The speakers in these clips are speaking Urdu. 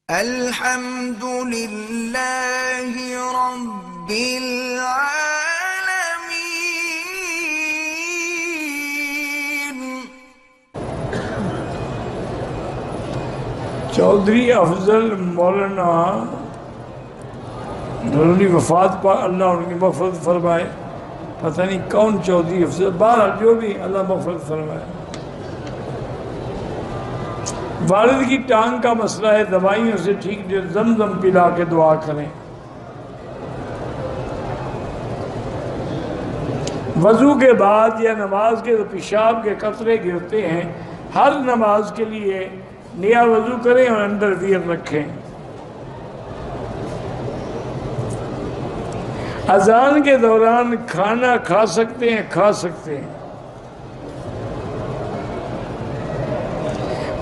الحمد للہ رب العالمین۔ چودھری افضل مولانا ضروری وفات پر اللہ ان کی مغفرت فرمائے۔ پتہ نہیں کون چودھری افضل، بہرحال جو بھی، اللہ مغفرت فرمائے۔ والد کی ٹانگ کا مسئلہ ہے، دوائیوں سے ٹھیک جو زمزم پلا کے دعا کریں۔ وضو کے بعد یا نماز کے پیشاب کے قطرے گرتے ہیں، ہر نماز کے لیے نیا وضو کریں اور اندر ویر رکھیں۔ اذان کے دوران کھانا کھا سکتے ہیں؟ کھا سکتے ہیں۔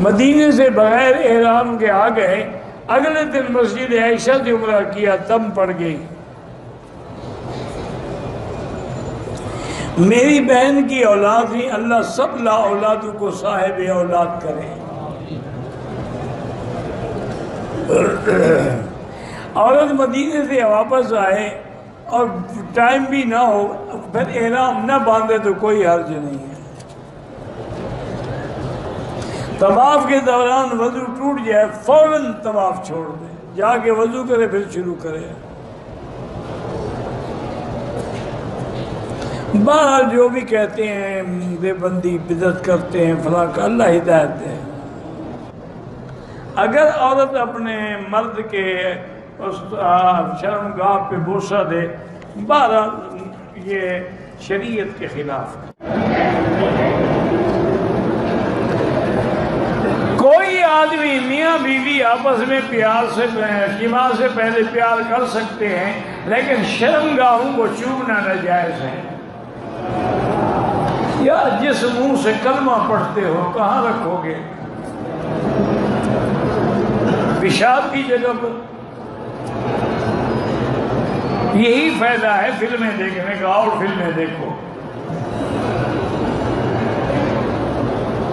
مدینے سے بغیر احرام کے آ گئے، اگلے دن مسجد عائشہ سے عمرہ کیا، دم پڑ گئی۔ میری بہن کی اولاد ہی، اللہ سب لا اولادوں کو صاحب اولاد کرے۔ عورت مدینے سے واپس آئے اور ٹائم بھی نہ ہو، پھر احرام نہ باندھے تو کوئی حرج نہیں ہے۔ طواف کے دوران وضو ٹوٹ جائے، فوراً طواف چھوڑ دے، جا کے وضو کرے پھر شروع کرے۔ بہرحال جو بھی کہتے ہیں دیوبندی بدعت کرتے ہیں فلاں کا، اللہ ہدایت دے۔ اگر عورت اپنے مرد کے شرمگاہ پہ بوسہ دے، بہرحال یہ شریعت کے خلاف ہے۔ کوئی آدمی میاں بیوی آپس میں پیار سے جماع سے پہلے پیار کر سکتے ہیں، لیکن شرمگاہوں کو چومنا ناجائز ہے۔ یا جس منہ سے کلمہ پڑھتے ہو کہاں رکھو گے؟ پیشاب کی جگہ پر۔ یہی فائدہ ہے فلمیں دیکھنے کا، اور فلمیں دیکھو۔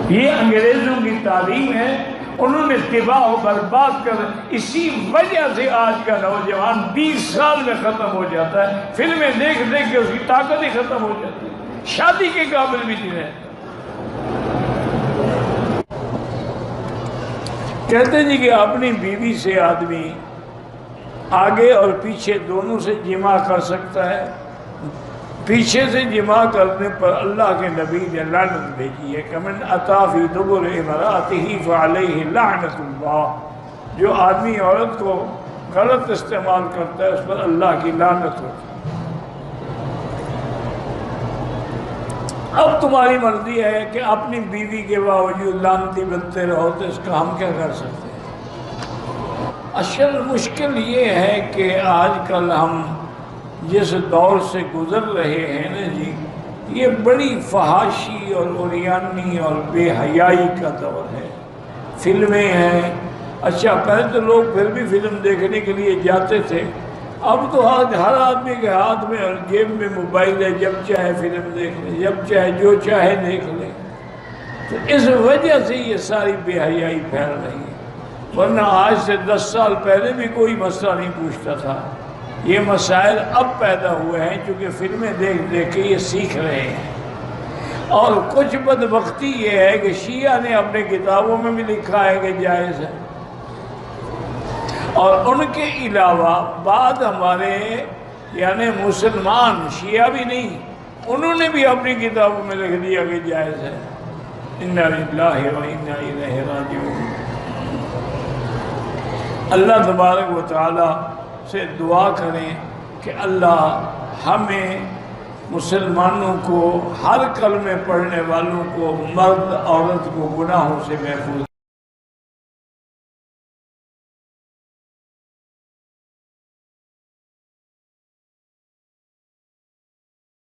یہ انگریزوں کی تعلیم ہے، انہوں نے تباہ و برباد کر، اسی وجہ سے آج کا نوجوان 20 سال میں ختم ہو جاتا ہے، فلمیں دیکھ دیکھ کے اس کی طاقت ہی ختم ہو جاتی ہے، شادی کے قابل بھی نہیں رہتا۔ کہتے جی کہ اپنی بیوی سے آدمی آگے اور پیچھے دونوں سے جماع کر سکتا ہے۔ پیچھے سے جماع کرنے پر اللہ کے نبی نے لعنت بھیجی ہے کہ من اتی فی دبر امرأتہ فعلیہ لعنت اللہ، جو آدمی عورت کو غلط استعمال کرتا ہے اس پر اللہ کی لعنت ہوتی ہے۔ اب تمہاری مرضی ہے کہ اپنی بیوی کے باوجود لعنتی بنتے رہو، تو اس کا ہم کیا کر سکتے ہیں؟ اصل مشکل یہ ہے کہ آج کل ہم جس دور سے گزر رہے ہیں نا جی، یہ بڑی فحاشی اور عریانی اور بے حیائی کا دور ہے۔ فلمیں ہیں، اچھا پہلے تو لوگ پھر بھی فلم دیکھنے کے لیے جاتے تھے، اب تو ہر آدمی کے ہاتھ میں اور جیب میں موبائل ہے، جب چاہے فلم دیکھ لے، جب چاہے جو چاہے دیکھ لے۔ تو اس وجہ سے یہ ساری بے حیائی پھیل رہی ہے، ورنہ آج سے 10 سال پہلے بھی کوئی مسئلہ نہیں پوچھتا تھا۔ یہ مسائل اب پیدا ہوئے ہیں کیونکہ فلمیں دیکھ دیکھ کے یہ سیکھ رہے ہیں۔ اور کچھ بدبختی یہ ہے کہ شیعہ نے اپنے کتابوں میں بھی لکھا ہے کہ جائز ہے، اور ان کے علاوہ بعد ہمارے یعنی مسلمان شیعہ بھی نہیں، انہوں نے بھی اپنی کتابوں میں لکھ دیا کہ جائز ہے۔ انا للہ و انا الیہ راجعون۔ اللہ تبارک و تعالی سے دعا کریں کہ اللہ ہمیں مسلمانوں کو، ہر کلمے پڑھنے والوں کو، مرد عورت کو گناہوں سے محفوظ